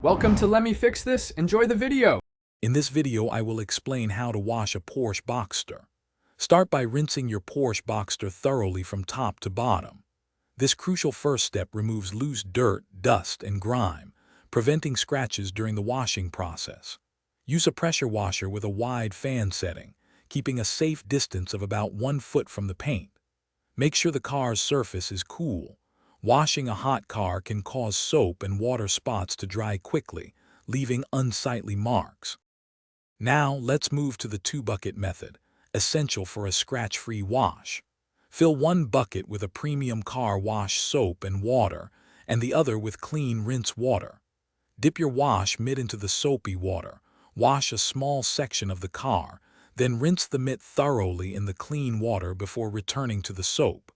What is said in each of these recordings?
Welcome to Let Me Fix This. Enjoy the video. In this video, I will explain how to wash a Porsche Boxster. Start by rinsing your Porsche Boxster thoroughly from top to bottom. This crucial first step removes loose dirt, dust, and grime, preventing scratches during the washing process. Use a pressure washer with a wide fan setting, keeping a safe distance of about 1 foot from the paint. Make sure the car's surface is cool. Washing a hot car can cause soap and water spots to dry quickly, leaving unsightly marks. Now, let's move to the 2-bucket method, essential for a scratch-free wash. Fill one bucket with a premium car wash soap and water, and the other with clean rinse water. Dip your wash mitt into the soapy water, wash a small section of the car, then rinse the mitt thoroughly in the clean water before returning to the soap.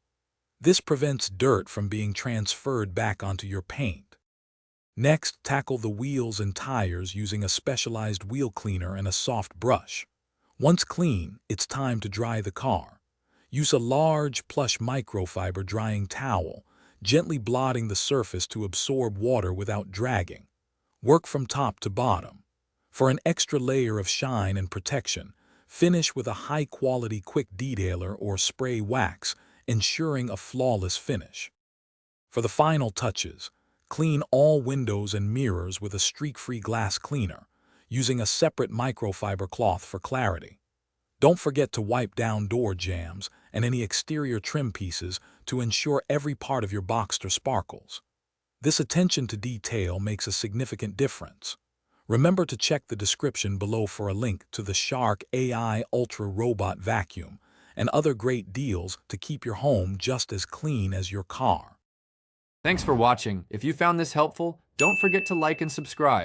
This prevents dirt from being transferred back onto your paint. Next, tackle the wheels and tires using a specialized wheel cleaner and a soft brush. Once clean, it's time to dry the car. Use a large, plush microfiber drying towel, gently blotting the surface to absorb water without dragging. Work from top to bottom. For an extra layer of shine and protection, finish with a high-quality quick detailer or spray wax, ensuring a flawless finish. For the final touches, clean all windows and mirrors with a streak-free glass cleaner, using a separate microfiber cloth for clarity. Don't forget to wipe down door jambs and any exterior trim pieces to ensure every part of your Boxster sparkles. This attention to detail makes a significant difference. Remember to check the description below for a link to the Shark AI Ultra Robot Vacuum and other great deals to keep your home just as clean as your car. Thanks for watching. If you found this helpful, don't forget to like and subscribe.